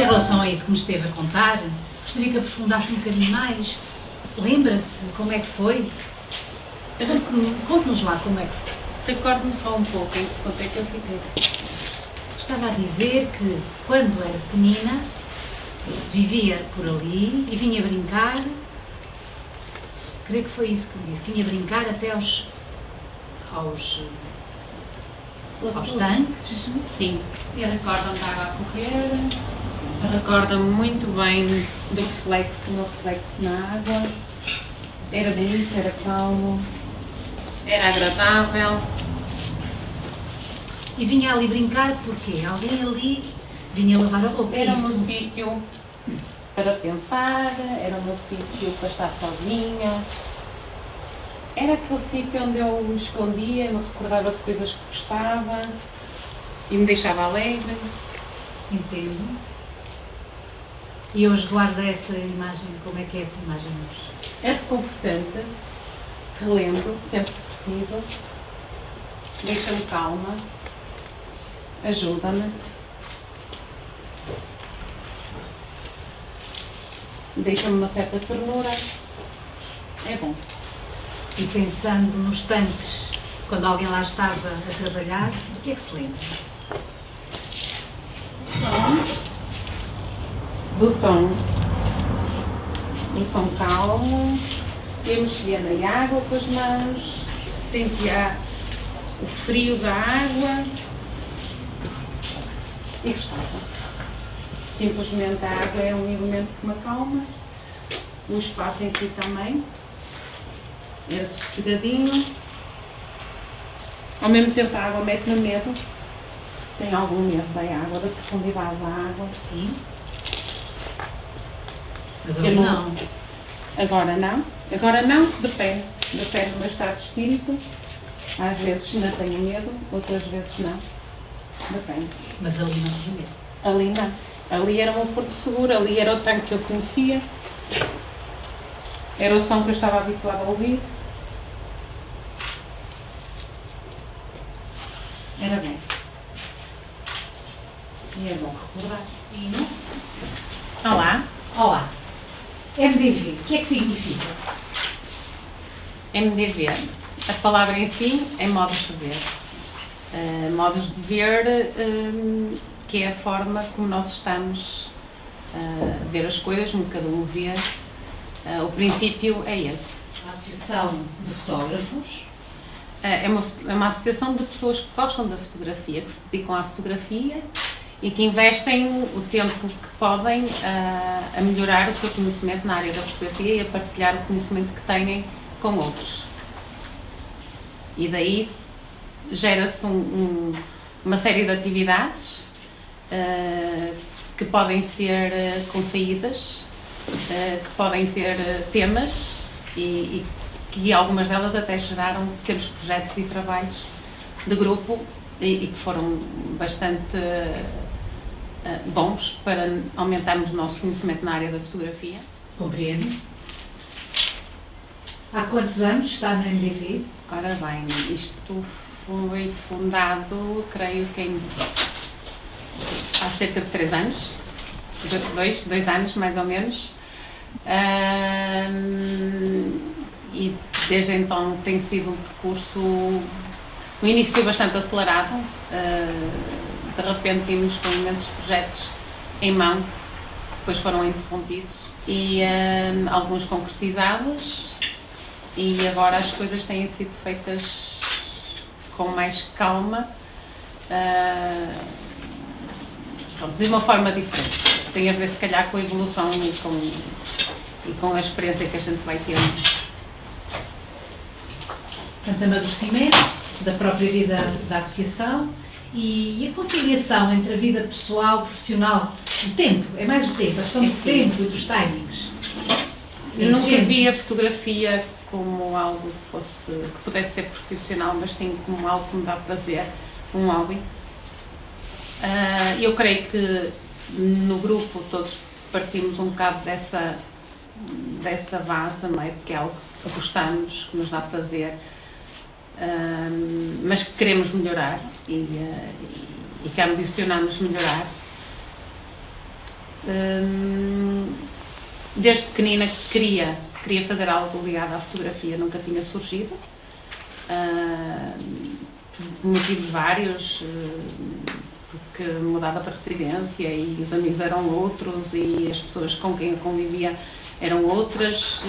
relação a isso que me esteve a contar, gostaria que aprofundasse um bocadinho mais. Lembra-se como é que foi? Conte-nos lá como é que foi. Recordo-me só um pouco em que ponto é que eu fiquei. Estava a dizer que, quando era pequenina, vivia por ali e vinha brincar. Creio que foi isso que me disse, que vinha brincar até aos tanques. Sim, eu recordo-me da água a correr, recordo-me muito bem do meu reflexo na água. Era bonito, era calmo, era agradável. E vinha ali brincar porquê? Alguém ali vinha lavar a roupa? Era o meu sítio para pensar, era o meu sítio para estar sozinha. Era aquele sítio onde eu me escondia, me recordava de coisas que gostava e me deixava alegre. Entendo. E hoje guarda essa imagem, como é que é essa imagem hoje? É reconfortante, relembro sempre que preciso, deixa-me calma, ajuda-me, deixa-me uma certa ternura, é bom. E pensando nos tanques, quando alguém lá estava a trabalhar, do que é que se lembra? Do som calmo, eu mexia na água com as mãos, sentia o frio da água e gostava. Simplesmente a água é um elemento que me acalma, o espaço em si também, era sossegadinho. Ao mesmo tempo a água mete-me medo, tenho algum medo da água, da profundidade da água. Sim. Mas ali não. Agora não, depende do meu estado de espírito. Às vezes ainda tenho medo, outras vezes não, depende. Mas ali não tinha medo? Ali não, ali era o meu porto seguro, ali era o tanque que eu conhecia, era o som que eu estava habituada a ouvir. Era bom. E é bom recordar. Olá. Olá. MDV, o que é que significa? MDV, a palavra em si é modos de ver. Modos de ver, que é a forma como nós estamos a ver as coisas, como cada um vê. O princípio é esse. A Associação de Fotógrafos. É uma associação de pessoas que gostam da fotografia, que se dedicam à fotografia e que investem o tempo que podem a melhorar o seu conhecimento na área da fotografia e a partilhar o conhecimento que têm com outros. E daí gera-se uma série de atividades que podem ser consaídas, que podem ter temas e que algumas delas até geraram pequenos projetos e trabalhos de grupo e que foram bastante bons para aumentarmos o nosso conhecimento na área da fotografia. Compreendo. Há quantos anos está na MDV? Ora bem, isto foi fundado, creio que há cerca de 3 anos, 2 anos mais ou menos, e desde então tem sido um percurso. No início foi bastante acelerado, de repente vimos com imensos projetos em mão, que depois foram interrompidos e alguns concretizados, e agora as coisas têm sido feitas com mais calma, de uma forma diferente. Tem a ver se calhar com a evolução e com a experiência que a gente vai tendo. Portanto, amadurecimento da própria vida da associação e a conciliação entre a vida pessoal e profissional. O tempo, é mais o tempo, a questão do tempo e dos timings. Eu nunca vi a fotografia como algo que pudesse ser profissional, mas sim como algo que me dá prazer, um hobby. Eu creio que no grupo todos partimos um bocado dessa base, não é? Porque é algo que gostamos, que nos dá prazer, mas que queremos melhorar e que ambicionamos melhorar. Desde pequenina queria fazer algo ligado à fotografia, nunca tinha surgido, por motivos vários, porque mudava de residência e os amigos eram outros e as pessoas com quem eu convivia eram outras,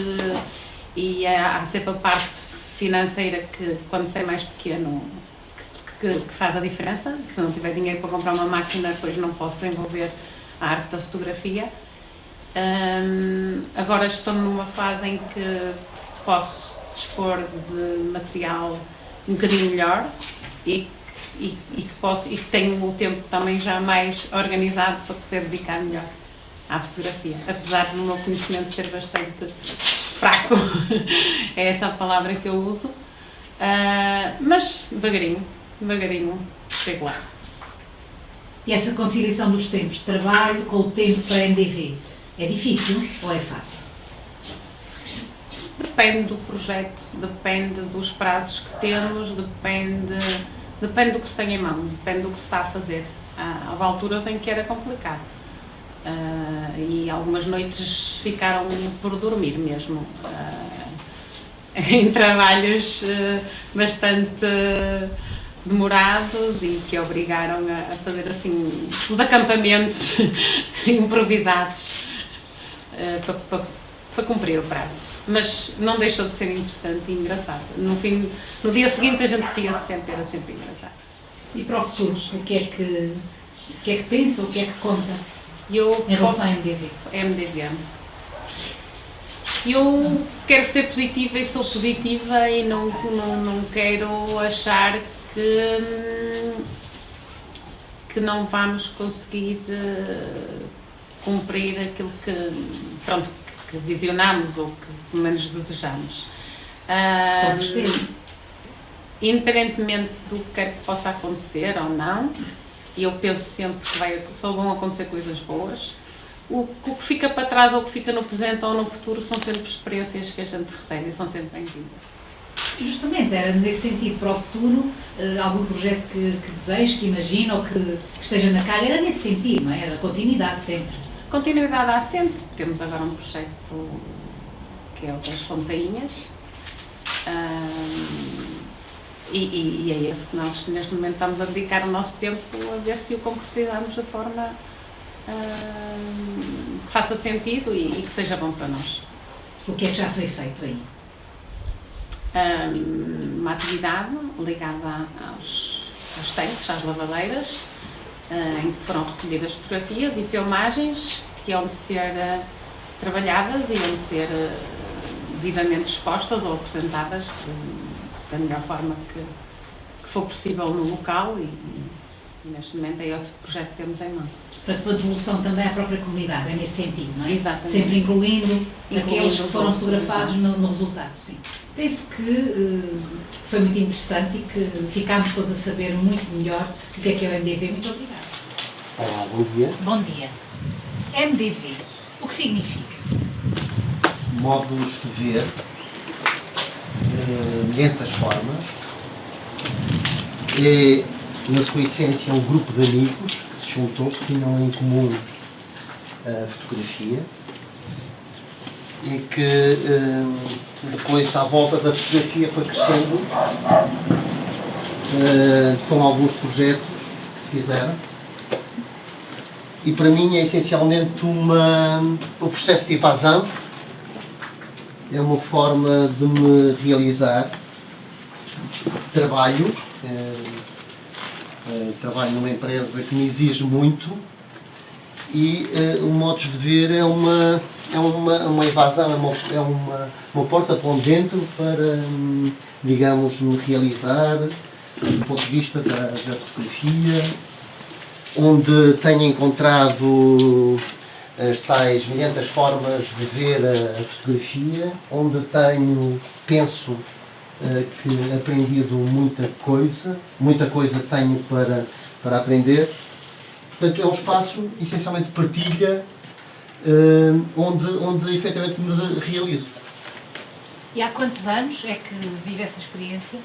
e há sempre a parte financeira que, quando se é mais pequeno, que faz a diferença. Se não tiver dinheiro para comprar uma máquina, depois não posso desenvolver a arte da fotografia. Agora estou numa fase em que posso dispor de material um bocadinho melhor e que tenho o tempo também já mais organizado para poder dedicar melhor à fotografia, apesar do meu conhecimento ser bastante fraco, é essa a palavra que eu uso, mas devagarinho chego lá. E essa conciliação dos tempos de trabalho com o tempo para a MDV, é difícil ou é fácil? Depende do projeto, depende dos prazos que temos, depende do que se tem em mão, depende do que se está a fazer. Houve alturas em que era complicado. E algumas noites ficaram por dormir mesmo, em trabalhos bastante demorados e que obrigaram a fazer assim uns acampamentos improvisados para cumprir o prazo. Mas não deixou de ser interessante e engraçado. No dia seguinte a gente ria sempre, era sempre engraçado. E para o futuro, o que é que pensa, o que é que conta em relação à MDV? Eu quero ser positiva e sou positiva e não quero achar que não vamos conseguir cumprir aquilo que visionamos ou que pelo menos desejamos. Com certeza. Independentemente do que quer que possa acontecer ou não, eu penso sempre que só vão acontecer coisas boas. O que fica para trás ou o que fica no presente ou no futuro são sempre experiências que a gente recebe e são sempre bem-vindas. Justamente, era nesse sentido, para o futuro, algum projeto que deseje, que imagine ou que esteja na calha, era nesse sentido, não é? A continuidade sempre. Continuidade há sempre. Temos agora um projeto que é o das Fontainhas, e é esse que nós neste momento estamos a dedicar o nosso tempo a ver se o concretizamos da forma que faça sentido e que seja bom para nós. O que é que já foi feito aí? Uma atividade ligada aos tanques, às lavadeiras, em que foram recolhidas fotografias e filmagens que iam de ser trabalhadas e iam de ser devidamente expostas ou apresentadas da melhor forma que for possível no local e neste momento é esse projeto que temos em mão. Para a devolução também à própria comunidade, é nesse sentido, não é? Exatamente. Sempre incluindo aqueles que foram fotografados no resultado, sim. Penso que foi muito interessante e que ficámos todos a saber muito melhor o que é o MDV. Muito obrigada. Olá, bom dia. Bom dia. MDV, o que significa? Modos de ver, mediante as formas. É, na sua essência, um grupo de amigos que se juntou, que tinham em comum a fotografia e que depois, à volta da fotografia, foi crescendo com alguns projetos que se fizeram. E para mim é essencialmente um processo de evasão, é uma forma de me realizar. Trabalho numa empresa que me exige muito e o modos de ver é uma evasão, é uma porta para onde dentro para, digamos, me realizar do ponto de vista da fotografia, onde tenho encontrado as tais, mediante as formas de ver a fotografia, onde penso que aprendido muita coisa tenho para aprender. Portanto, é um espaço essencialmente de partilha, onde efetivamente me realizo. E há quantos anos é que vive essa experiência?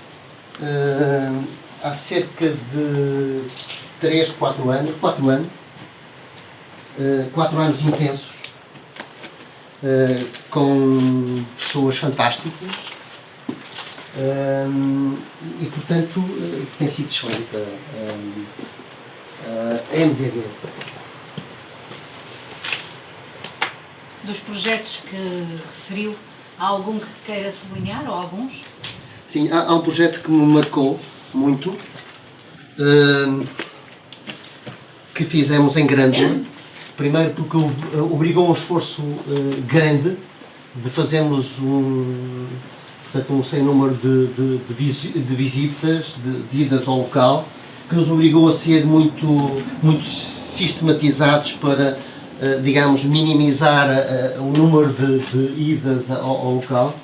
Há cerca de 4 anos, 4 anos intensos, com pessoas fantásticas, e portanto tem sido excelente a MDB. Dos projetos que referiu, há algum que queira sublinhar, ou alguns? Sim, há um projeto que me marcou muito, que fizemos em Grândola. Primeiro porque obrigou um esforço grande de fazermos portanto, um sem número de visitas, de idas ao local, que nos obrigou a ser muito sistematizados para, digamos, minimizar o número de idas ao local.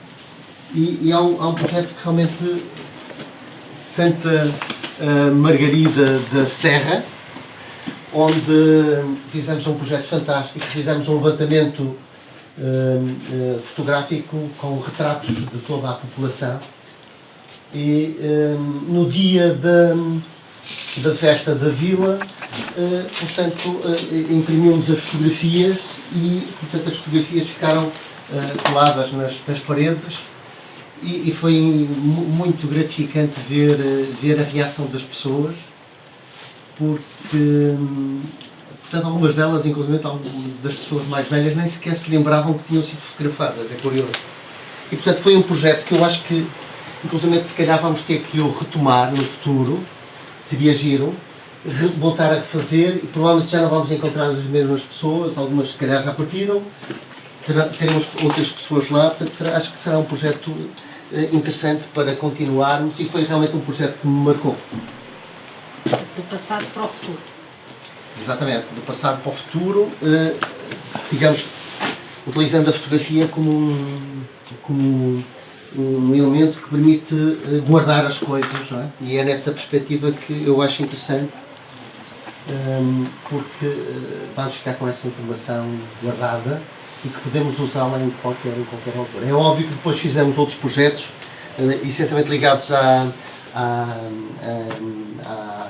E há um projeto que realmente, Santa Margarida da Serra, onde fizemos um projeto fantástico, fizemos um levantamento fotográfico com retratos de toda a população, e no dia da festa da vila, portanto, imprimimos as fotografias e, portanto, as fotografias ficaram coladas nas paredes, e foi muito gratificante ver a reação das pessoas, porque, portanto, algumas delas, inclusive das pessoas mais velhas, nem sequer se lembravam que tinham sido fotografadas, é curioso. E, portanto, foi um projeto que eu acho que, inclusive, se calhar vamos ter que o retomar no futuro, seria giro, voltar a refazer, e provavelmente já não vamos encontrar as mesmas pessoas, algumas se calhar já partiram, teremos outras pessoas lá, portanto, acho que será um projeto interessante para continuarmos, e foi realmente um projeto que me marcou. Do passado para o futuro. Exatamente, do passado para o futuro, digamos, utilizando a fotografia como um elemento que permite guardar as coisas, não é? E é nessa perspectiva que eu acho interessante, porque vamos ficar com essa informação guardada e que podemos usá-la em qualquer altura. É óbvio que depois fizemos outros projetos, essencialmente ligados às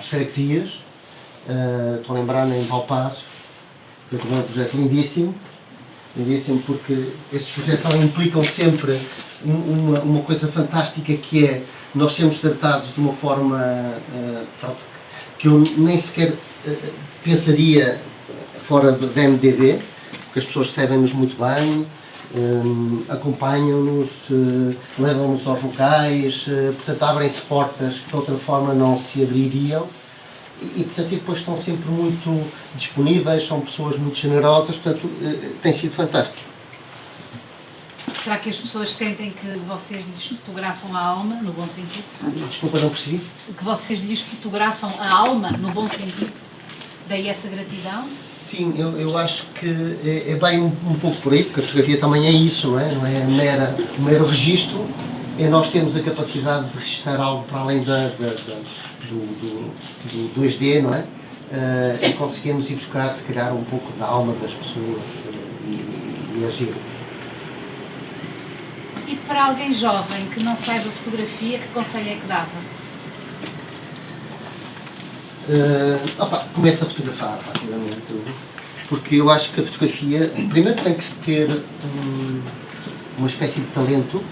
freguesias. Estou a lembrar em Valpaço, foi também um projeto lindíssimo, porque estes projetos implicam sempre uma coisa fantástica, que é nós sermos tratados de uma forma que eu nem sequer pensaria fora da MDB, porque as pessoas recebem-nos muito bem, acompanham-nos, levam-nos aos locais, portanto abrem-se portas que de outra forma não se abririam, e portanto depois estão sempre muito disponíveis, são pessoas muito generosas, portanto tem sido fantástico. Será que as pessoas sentem que vocês lhes fotografam a alma, no bom sentido? Desculpa, não percebi? Que vocês lhes fotografam a alma, no bom sentido? Daí essa gratidão? Sim, eu acho que é bem um pouco por aí, porque a fotografia também é isso, não é? Não é um mero registro, é nós termos a capacidade de registrar algo para além do 2D, não é? E conseguimos ir buscar, se calhar, um pouco da alma das pessoas e agir. E para alguém jovem que não saiba fotografia, que conselho é que dava? Começa a fotografar rapidamente, porque eu acho que a fotografia, primeiro tem que se ter uma espécie de talento.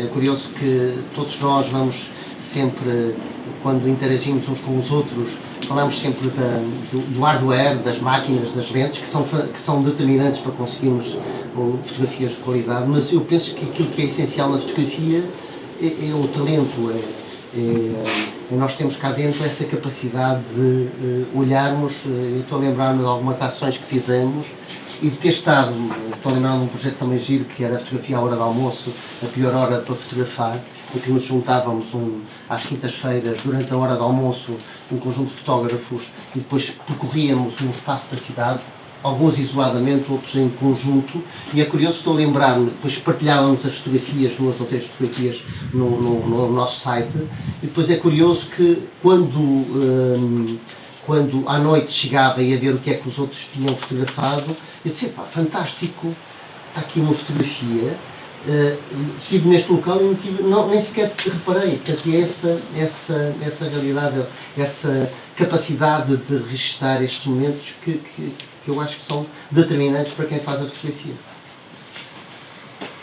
É curioso que todos nós vamos sempre, quando interagimos uns com os outros, falamos sempre do hardware, das máquinas, das lentes, que são determinantes para conseguirmos fotografias de qualidade, mas eu penso que aquilo que é essencial na fotografia é o talento, nós temos cá dentro essa capacidade de olharmos. Eu estou a lembrar-me de algumas ações que fizemos e de ter estado, estou a lembrar-me de um projeto também giro, que era a fotografia à hora do almoço, a pior hora para fotografar, em que nos juntávamos às quintas-feiras, durante a hora do almoço, um conjunto de fotógrafos, e depois percorríamos um espaço da cidade, alguns isoladamente, outros em conjunto, e é curioso, estou a lembrar-me, depois partilhávamos as fotografias, 2 ou 3 fotografias no nosso site, e depois é curioso que quando à noite chegava e ia ver o que é que os outros tinham fotografado, eu disse, pá, fantástico, está aqui uma fotografia estive neste local e nem sequer reparei. Portanto, essa realidade, essa capacidade de registar estes momentos que eu acho que são determinantes para quem faz a fotografia.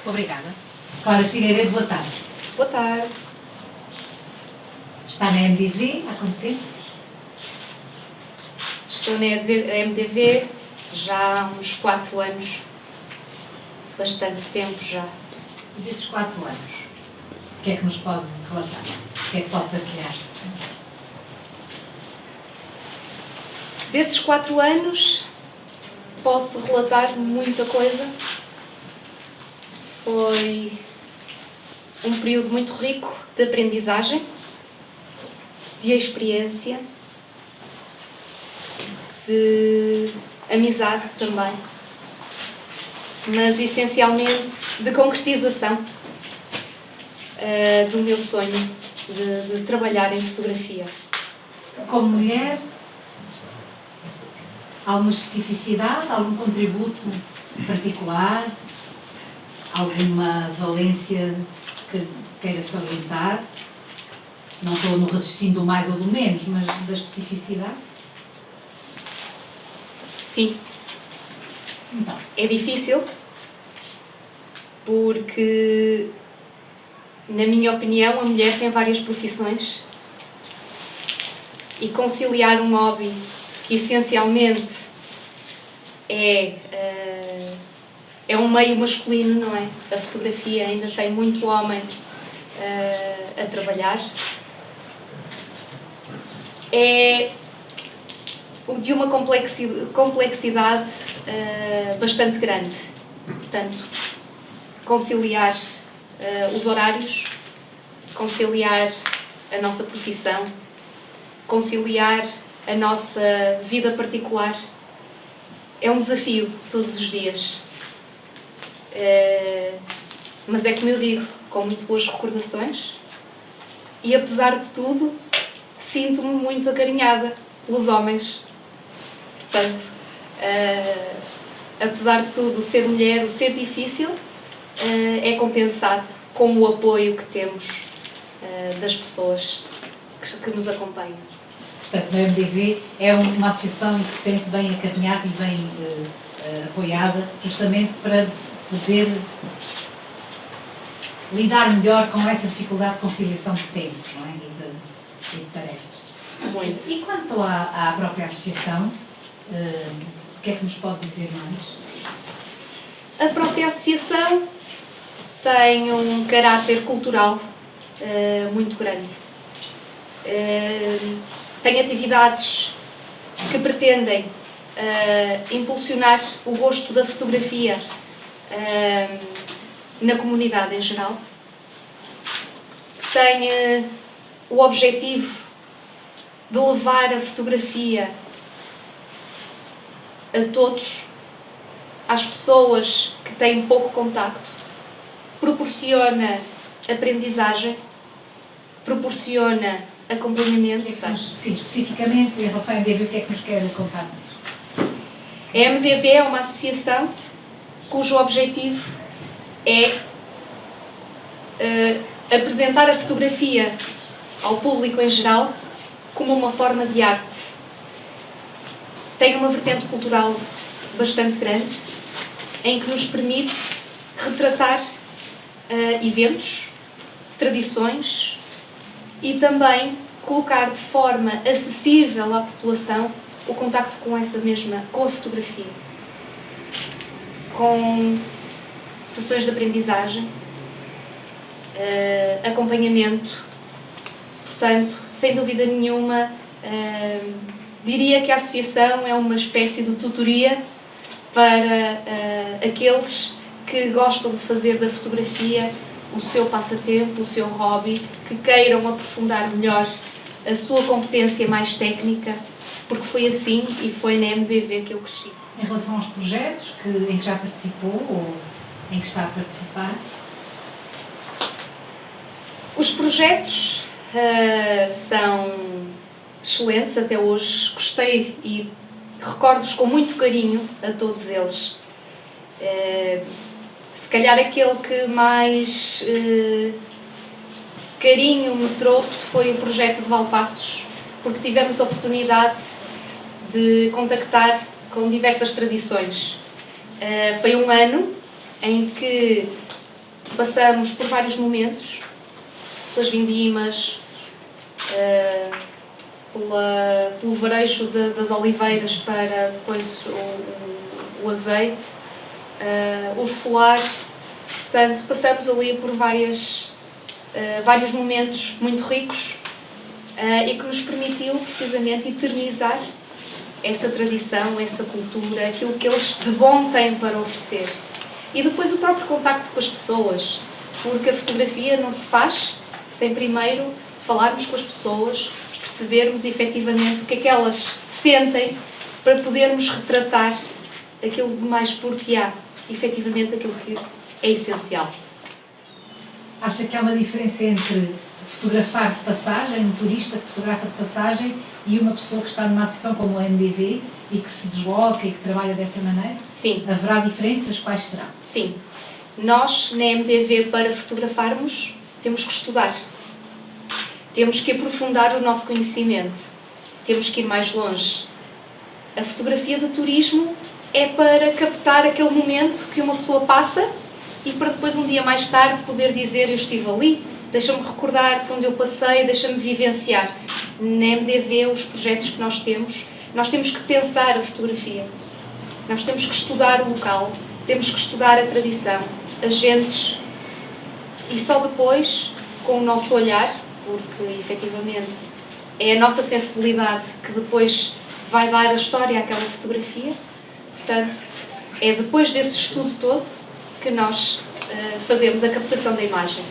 Obrigada. Clara Figueiredo, boa tarde. Boa tarde. Está na MDV há quanto tempo? Estou na MDV já há uns 4 anos. Bastante tempo já. E desses 4 anos, o que é que nos pode relatar? O que é que pode partilhar? Desses 4 anos, posso relatar muita coisa. Foi um período muito rico de aprendizagem, de experiência, de amizade também, mas essencialmente de concretização do meu sonho de trabalhar em fotografia. Como mulher, alguma especificidade, algum contributo particular, alguma valência que queira salientar? Não estou no raciocínio do mais ou do menos, mas da especificidade? Sim. Então, É difícil porque, na minha opinião, a mulher tem várias profissões e conciliar um hobby que essencialmente é um meio masculino, não é? A fotografia ainda tem muito homem a trabalhar. É de uma complexidade bastante grande. Portanto, conciliar os horários, conciliar a nossa profissão, conciliar a nossa vida particular é um desafio todos os dias. Mas é como eu digo, com muito boas recordações e, apesar de tudo, sinto-me muito acarinhada pelos homens. Portanto, apesar de tudo, ser mulher, o ser difícil, é compensado com o apoio que temos das pessoas que nos acompanham. portanto, a MDV é uma associação em que se sente bem acarinhada e bem apoiada, justamente para poder lidar melhor com essa dificuldade de conciliação de tempos, não é? e de tarefas. Muito. E quanto à própria associação, o que é que nos pode dizer mais? A própria associação tem um caráter cultural muito grande. Tem atividades que pretendem impulsionar o gosto da fotografia na comunidade em geral. Tem o objetivo de levar a fotografia a todos, às pessoas que têm pouco contacto, proporciona aprendizagem, proporciona acompanhamento. Sim, especificamente em relação à MDV, o que é que nos quer contar mais? A MDV é uma associação cujo objetivo é apresentar a fotografia ao público em geral como uma forma de arte. Tem uma vertente cultural bastante grande, em que nos permite retratar eventos, tradições e também colocar de forma acessível à população o contacto com com a fotografia, com sessões de aprendizagem, acompanhamento. Portanto, sem dúvida nenhuma, diria que a associação é uma espécie de tutoria para aqueles que gostam de fazer da fotografia o seu passatempo, o seu hobby, que queiram aprofundar melhor a sua competência mais técnica, porque foi assim e foi na MDV que eu cresci. Em relação aos projetos em que já participou ou em que está a participar? Os projetos são excelentes até hoje. Gostei e recordo-os com muito carinho a todos eles. Se calhar aquele que mais carinho me trouxe foi o projeto de Valpaços, porque tivemos a oportunidade de contactar com diversas tradições. Foi um ano em que passamos por vários momentos, pelas vindimas, pelo varejo das oliveiras para depois o azeite, o folar. Portanto, passamos ali por vários momentos muito ricos e que nos permitiu precisamente eternizar essa tradição, essa cultura, aquilo que eles de bom têm para oferecer. E depois o próprio contacto com as pessoas, porque a fotografia não se faz sem primeiro falarmos com as pessoas, percebermos efetivamente o que é que elas sentem, para podermos retratar aquilo de mais puro que há, efetivamente aquilo que é essencial. Acha que há uma diferença entre fotografar de passagem, um turista que fotografa de passagem, e uma pessoa que está numa associação como a MDV e que se desloca e que trabalha dessa maneira? Sim. Haverá diferenças? Quais serão? Sim. Nós, na MDV, para fotografarmos, temos que estudar. Temos que aprofundar o nosso conhecimento. Temos que ir mais longe. A fotografia de turismo é para captar aquele momento que uma pessoa passa e para depois, um dia mais tarde, poder dizer: eu estive ali, deixa-me recordar por onde eu passei, deixa-me vivenciar. Na MDV, os projetos que nós temos que pensar a fotografia. Nós temos que estudar o local, temos que estudar a tradição, as gentes, e só depois, com o nosso olhar, porque efetivamente é a nossa sensibilidade que depois vai dar a história àquela fotografia. Portanto, é depois desse estudo todo que nós fazemos a captação da imagem.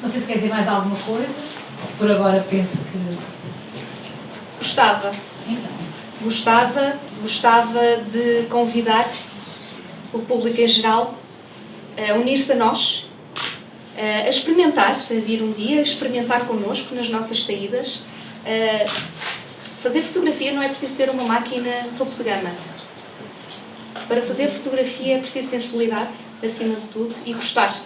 Não sei se quer dizer mais alguma coisa. Por agora penso que... Gostava. Então. Gostava de convidar o público em geral a unir-se a nós, a experimentar, a vir um dia, a experimentar connosco nas nossas saídas. Fazer fotografia não é preciso ter uma máquina topo de gama. Para fazer fotografia é preciso sensibilidade, acima de tudo, e gostar.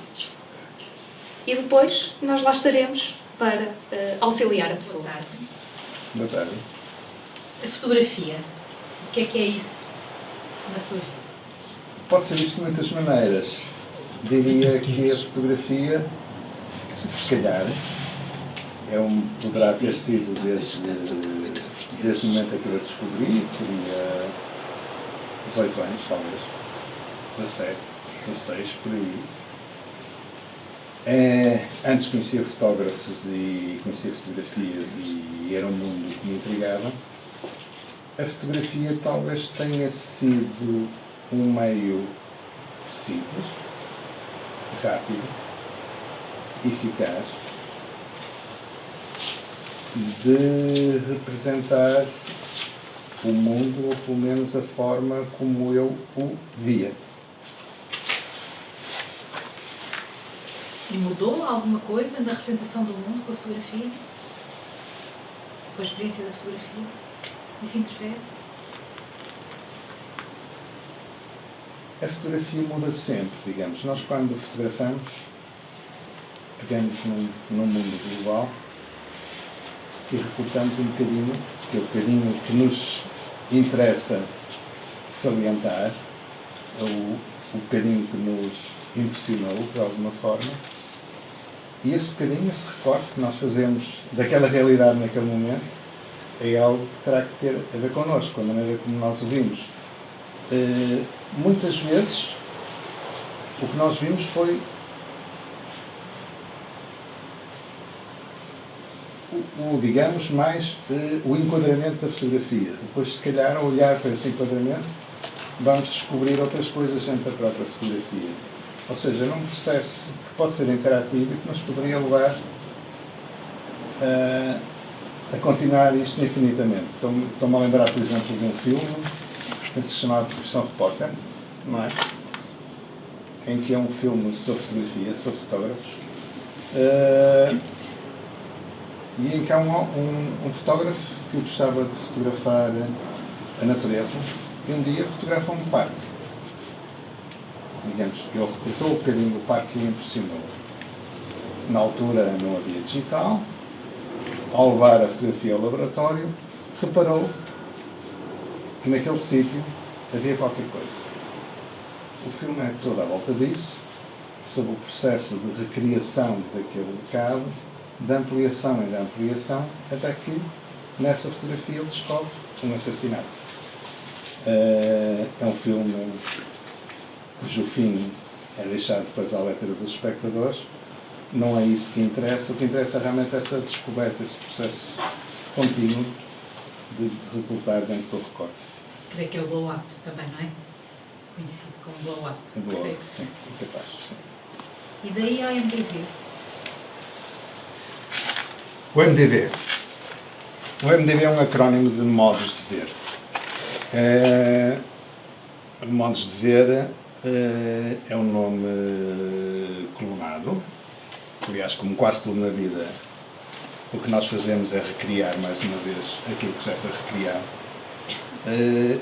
E depois nós lá estaremos para auxiliar a pessoa. Boa tarde. A fotografia, o que é isso na sua vida? Pode ser visto de muitas maneiras. Diria que a fotografia, se calhar, poderá ter sido desde o momento em que eu a descobri, teria 18 anos, talvez, 17, 16, por aí. Antes conhecia fotógrafos e conhecia fotografias e era um mundo que me intrigava. A fotografia talvez tenha sido um meio simples, rápido, eficaz, de representar o mundo, ou pelo menos a forma como eu o via. E mudou alguma coisa na representação do mundo com a fotografia? Com a experiência da fotografia? Isso interfere? A fotografia muda sempre, digamos. Nós, quando fotografamos, pegamos num mundo global e recortamos um bocadinho, que é o bocadinho que nos interessa salientar, o bocadinho que nos impressionou, de alguma forma. E esse bocadinho, esse recorte que nós fazemos daquela realidade naquele momento, é algo que terá que ter a ver connosco, com a maneira como nós o vimos. Muitas vezes, o que nós vimos foi digamos, mais o enquadramento da fotografia. Depois, se calhar, ao olhar para esse enquadramento, vamos descobrir outras coisas dentro da própria fotografia. Ou seja, num processo que pode ser interativo e que nos poderia levar a continuar isto infinitamente. Estou-me a lembrar, por exemplo, de um filme que se chama Profissão Repórter, não é? Em que é um filme sobre fotografia, sobre fotógrafos, e em que há um fotógrafo que gostava de fotografar a natureza e um dia fotografa um parque. digamos, ele recortou um bocadinho do parque que o impressionou. Na altura não havia digital. Ao levar a fotografia ao laboratório, reparou que naquele sítio havia qualquer coisa. O filme é todo à volta disso, sobre o processo de recriação daquele bocado, de ampliação e de ampliação, até que nessa fotografia ele descobre um assassinato. É um filme cujo fim é deixado depois à letra dos espectadores. Não é isso que interessa. O que interessa é realmente essa descoberta, esse processo contínuo de recrutar dentro do recorte. Creio que é o blow-up também, não é? Conhecido como blow-up. O blow-up, sim, capaz, sim. E daí ao MDV? O MDV. O MDV é um acrónimo de modos de ver. Modos de ver é um nome colonado. Aliás, como quase tudo na vida, o que nós fazemos é recriar mais uma vez aquilo que já foi recriado.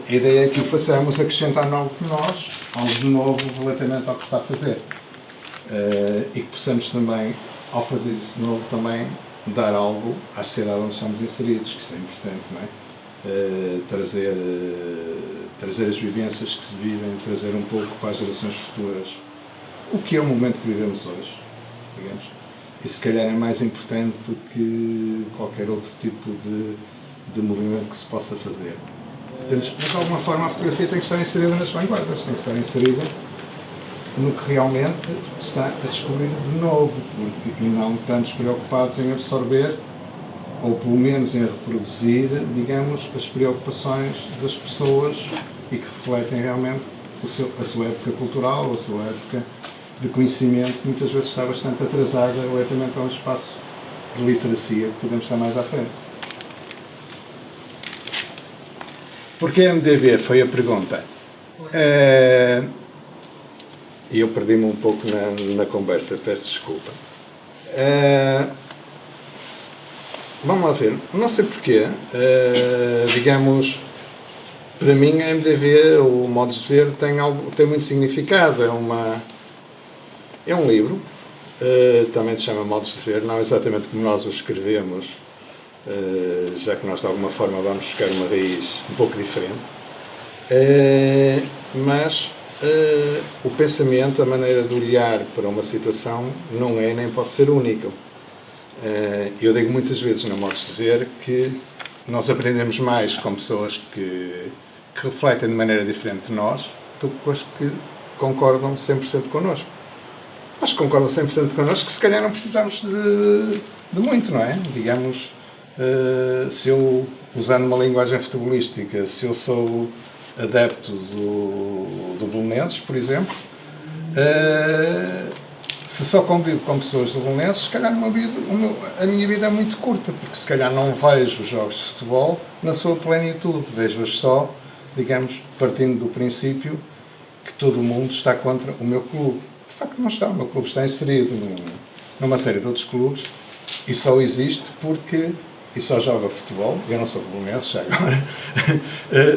A ideia é que o façamos acrescentar algo de nós, algo de novo relativamente ao que se está a fazer. E que possamos também, ao fazer isso de novo, também dar algo à sociedade onde estamos inseridos, que isso é importante, não é? Trazer as vivências que se vivem, trazer um pouco para as gerações futuras o que é o momento que vivemos hoje, digamos. E se calhar é mais importante do que qualquer outro tipo de movimento que se possa fazer. Mas de alguma forma a fotografia tem que estar inserida nas vanguardas, tem que estar inserida no que realmente se está a descobrir de novo, porque, e não estamos preocupados em absorver, ou pelo menos em reproduzir, digamos, as preocupações das pessoas e que refletem realmente a sua época cultural, a sua época de conhecimento, que muitas vezes está bastante atrasada relativamente a um espaço de literacia que podemos estar mais à frente. Porquê MDV? Foi a pergunta. E eu perdi-me um pouco na conversa, peço desculpa. Vamos lá ver. Não sei porquê. Digamos, para mim a MDV, o Modos de Ver, tem muito significado. É um livro, também se chama Modos de Ver, não exatamente como nós o escrevemos, já que nós de alguma forma vamos buscar uma raiz um pouco diferente. Mas o pensamento, a maneira de olhar para uma situação não é nem pode ser único. Eu digo muitas vezes na Modos de Ver que nós aprendemos mais com pessoas que refletem de maneira diferente de nós do que com as que concordam 100% connosco. Mas concordam 100% connosco que se calhar não precisamos de muito, não é? Digamos, se eu, usando uma linguagem futebolística, se eu sou adepto do Belenenses, por exemplo, se só convivo com pessoas do Belenenses, se calhar a minha vida é muito curta, porque se calhar não vejo os jogos de futebol na sua plenitude, vejo-os só, digamos, partindo do princípio que todo o mundo está contra o meu clube. De facto não está, o meu clube está inserido numa série de outros clubes e só existe porque... E só joga futebol, eu não sou de Belenenses já agora,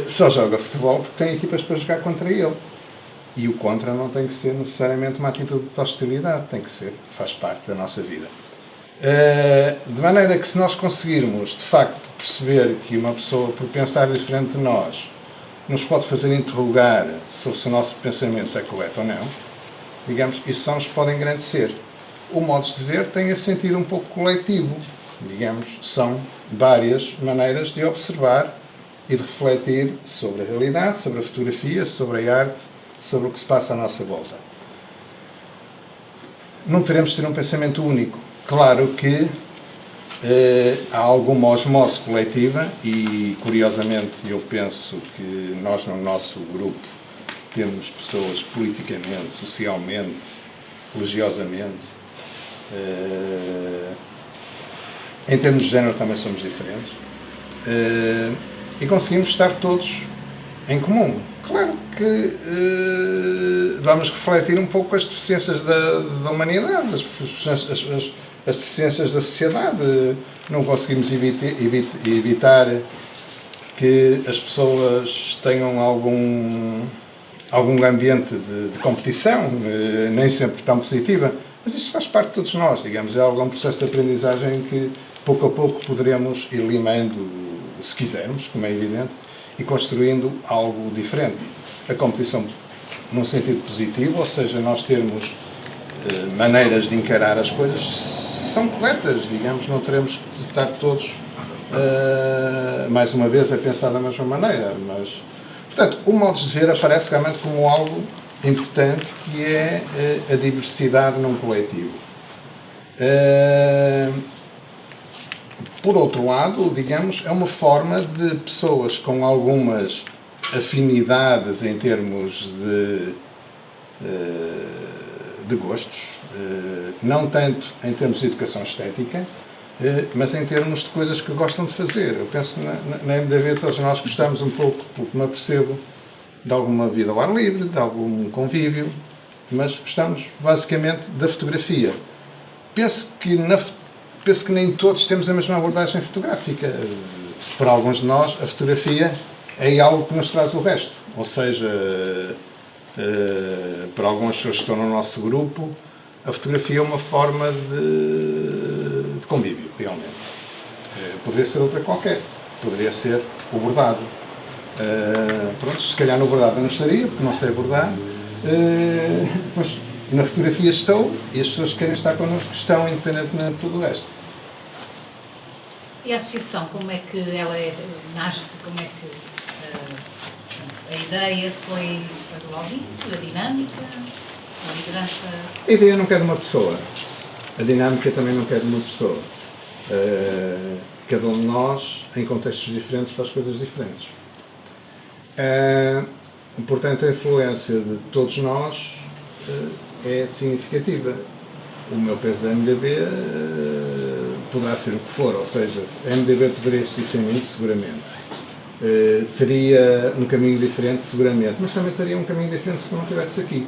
só joga futebol porque tem equipas para jogar contra ele. E o contra não tem que ser necessariamente uma atitude de hostilidade, tem que ser, faz parte da nossa vida. De maneira que se nós conseguirmos, de facto, perceber que uma pessoa, por pensar diferente de nós, nos pode fazer interrogar sobre se o nosso pensamento é correto ou não, digamos, isso só nos pode engrandecer. O Modos de Ver tem esse sentido um pouco coletivo. Digamos, são várias maneiras de observar e de refletir sobre a realidade, sobre a fotografia, sobre a arte, sobre o que se passa à nossa volta. Não teremos de ter um pensamento único. Claro que há alguma osmose coletiva e, curiosamente, eu penso que nós, no nosso grupo, temos pessoas politicamente, socialmente, religiosamente, em termos de género também somos diferentes, e conseguimos estar todos em comum. Claro que vamos refletir um pouco as deficiências da humanidade, as deficiências da sociedade. Não conseguimos evitar que as pessoas tenham algum ambiente de competição, nem sempre tão positiva, mas isto faz parte de todos nós, digamos, é algum processo de aprendizagem que pouco a pouco poderemos ir limando, se quisermos, como é evidente, e construindo algo diferente. A competição num sentido positivo, ou seja, nós termos maneiras de encarar as coisas são corretas, digamos, não teremos que estar todos, mais uma vez, a pensar da mesma maneira, mas, portanto, o modo de ver aparece realmente como algo importante, que é a diversidade num coletivo. Por outro lado, digamos, é uma forma de pessoas com algumas afinidades em termos de gostos, não tanto em termos de educação estética, mas em termos de coisas que gostam de fazer. Eu penso na MDV todos nós gostamos um pouco, porque me apercebo, de alguma vida ao ar livre, de algum convívio, mas gostamos basicamente da fotografia. Penso que nem todos temos a mesma abordagem fotográfica. Para alguns de nós, a fotografia é algo que nos traz o resto. Ou seja, para algumas pessoas que estão no nosso grupo, a fotografia é uma forma de convívio, realmente. Poderia ser outra qualquer. Poderia ser o bordado. Pronto, se calhar no bordado eu não estaria, porque não sei bordar. Depois, na fotografia estou, e as pessoas que querem estar connosco estão, independentemente de tudo o resto. E a associação, como é que ela nasce? Como é que a ideia foi do Alvito, a dinâmica, a liderança? A ideia não quer de uma pessoa. A dinâmica também não quer de uma pessoa. Cada um de nós, em contextos diferentes, faz coisas diferentes. Portanto, a influência de todos nós é significativa. O meu peso da MDB poderá ser o que for, ou seja, a MDB poderia existir sem mim, seguramente. Teria um caminho diferente, seguramente, mas também teria um caminho diferente se tu não estivesse aqui,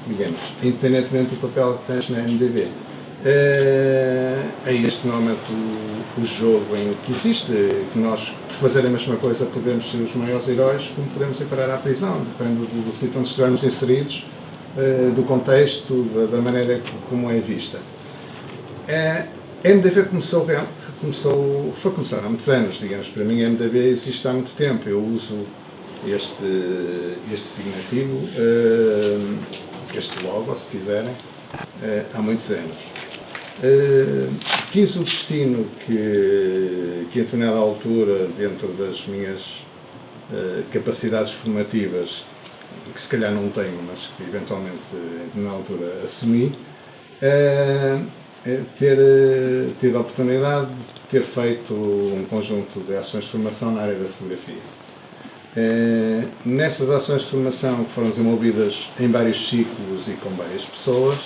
digamos, independentemente do papel que tens na MDB. É este normalmente o jogo em que existe, que nós, por fazer a mesma coisa, podemos ser os maiores heróis, como podemos ir parar à prisão, depende do sítio onde estivermos inseridos, do contexto, da maneira como é vista. A MDB foi começar há muitos anos, digamos, para mim a MDB existe há muito tempo, eu uso este signativo, este logo, se quiserem, há muitos anos. Quis o destino que a determinada altura, dentro das minhas capacidades formativas, que se calhar não tenho, mas que eventualmente na altura assumi, ter tido a oportunidade de ter feito um conjunto de ações de formação na área da fotografia. Nessas ações de formação que foram desenvolvidas em vários ciclos e com várias pessoas,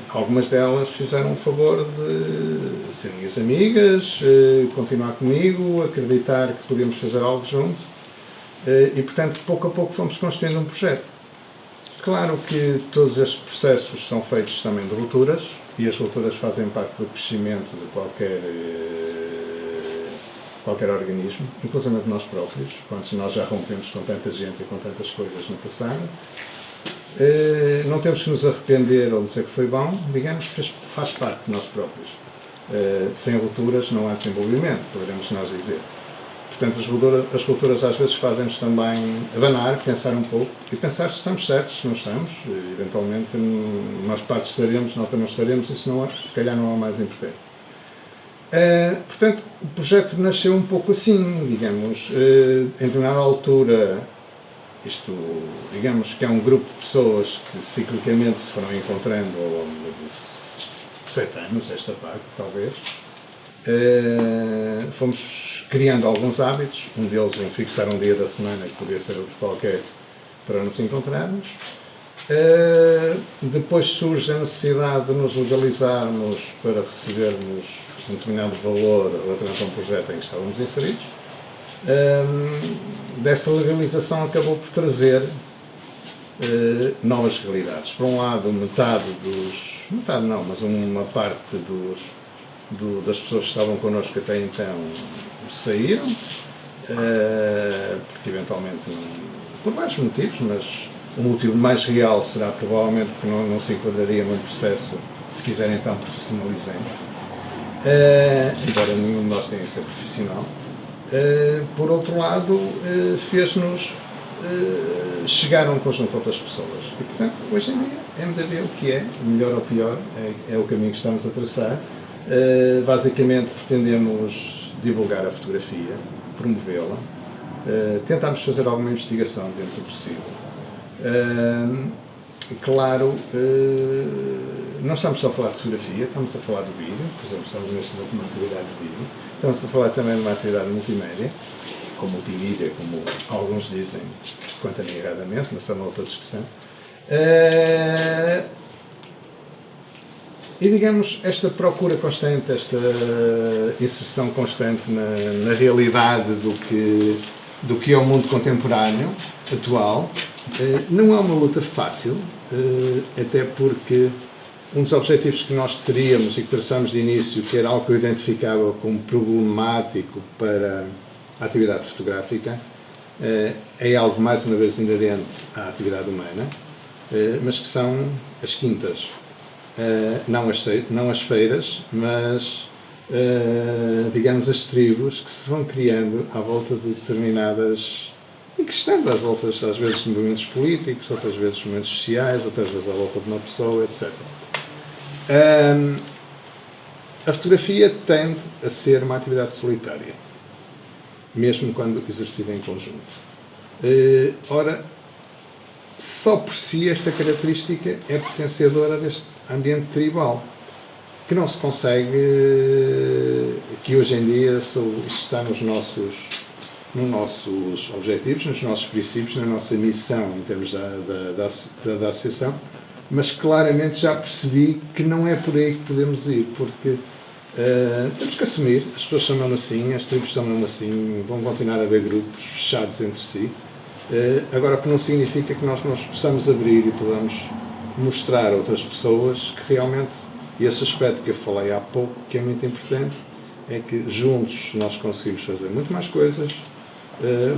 algumas delas fizeram o favor de serem minhas amigas, continuar comigo, acreditar que podíamos fazer algo juntos e, portanto, pouco a pouco fomos construindo um projeto. Claro que todos estes processos são feitos também de rupturas e as rupturas fazem parte do crescimento de qualquer organismo, inclusive de nós próprios, quando nós já rompemos com tanta gente e com tantas coisas no passado. Não temos que nos arrepender ou dizer que foi bom, digamos, faz parte de nós próprios. Sem rupturas não há desenvolvimento, poderemos nós dizer. Portanto, as rupturas às vezes fazem-nos também abanar, pensar um pouco e pensar se estamos certos, se não estamos. Eventualmente, nós partes estaremos, nós não estaremos, isso não é, se calhar não é o mais importante. Portanto, o projeto nasceu um pouco assim, digamos, em determinada altura. Isto, digamos que é um grupo de pessoas que ciclicamente se foram encontrando ao longo de 7 anos, esta parte, talvez. Fomos criando alguns hábitos, um deles fixar um dia da semana, que podia ser outro qualquer, para nos encontrarmos. Depois surge a necessidade de nos legalizarmos para recebermos um determinado valor relativamente a um projeto em que estávamos inseridos. Dessa legalização acabou por trazer novas realidades. Por um lado, uma parte das pessoas que estavam connosco até então saíram, porque eventualmente por vários motivos, mas o motivo mais real será provavelmente que não se enquadraria num processo, se quiserem, tão profissionalizante, embora nenhum de nós tenha que ser profissional. Por outro lado, fez-nos chegar a um conjunto de outras pessoas. E, portanto, hoje em dia, MDV, o que é, melhor ou pior, é o caminho que estamos a traçar. Basicamente, pretendemos divulgar a fotografia, promovê-la, tentámos fazer alguma investigação dentro do possível. Claro, não estamos só a falar de fotografia, estamos a falar de vídeo, por exemplo, estamos neste momento numa atividade de vídeo, estamos a falar também de uma atividade multimédia, ou multimídia, como alguns dizem, quanto a mim erradamente, mas é uma outra discussão. E, digamos, esta procura constante, esta inserção constante na realidade do que é o mundo contemporâneo, atual, não é uma luta fácil, até porque um dos objetivos que nós teríamos e que traçamos de início, que era algo que eu identificava como problemático para a atividade fotográfica, é algo mais uma vez inerente à atividade humana, mas que são as quintas. Não as feiras, mas, digamos, as tribos que se vão criando à volta de determinadas... e que estando às voltas, às vezes, de movimentos políticos, outras vezes de movimentos sociais, outras vezes à volta de uma pessoa, etc. A fotografia tende a ser uma atividade solitária, mesmo quando exercida em conjunto. Ora, só por si esta característica é potenciadora deste ambiente tribal, que não se consegue, que hoje em dia isto está nos nossos objetivos, nos nossos princípios, na nossa missão em termos da associação, mas claramente já percebi que não é por aí que podemos ir, porque temos que assumir, as pessoas chamam assim, as tribos chamam assim, vão continuar a haver grupos fechados entre si. Agora, o que não significa que nós nos possamos abrir e podamos mostrar a outras pessoas que realmente, esse aspecto que eu falei há pouco, que é muito importante, é que juntos nós conseguimos fazer muito mais coisas,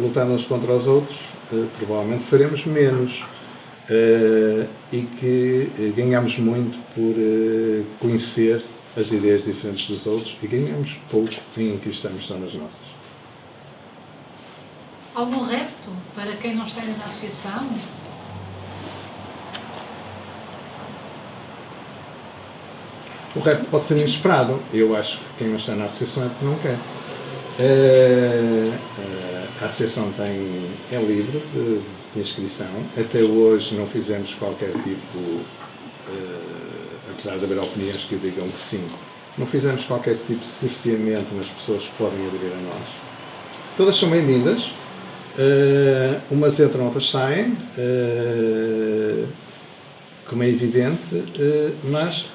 lutando uns contra os outros, provavelmente faremos menos, e que ganhamos muito por conhecer as ideias diferentes dos outros e ganhamos pouco em acreditarmos só nas nossas. Algum repto para quem não está na associação? O repto pode ser inesperado. Eu acho que quem não está na associação é porque não quer. A associação é livre de inscrição. Até hoje não fizemos qualquer tipo, apesar de haver opiniões que digam que sim, não fizemos qualquer tipo de cerceamento nas pessoas que podem aderir a nós. Todas são bem-vindas. Umas entram, outras saem, como é evidente, mas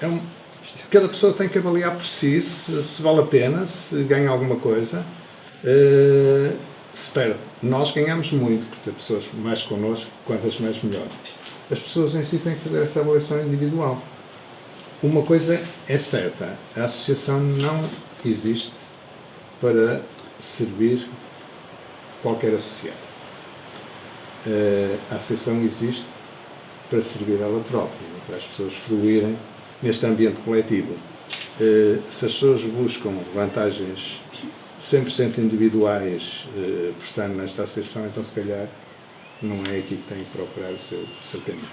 cada pessoa tem que avaliar por si se vale a pena, se ganha alguma coisa, se perde. Nós ganhamos muito por ter pessoas mais connosco, quantas mais melhor. As pessoas em si têm que fazer essa avaliação individual. Uma coisa é certa, a associação não existe para servir qualquer associado. A associação existe para servir ela própria, para as pessoas fruírem neste ambiente coletivo. Se as pessoas buscam vantagens 100% individuais por estar nesta associação, então se calhar não é aqui que têm que procurar o seu caminho.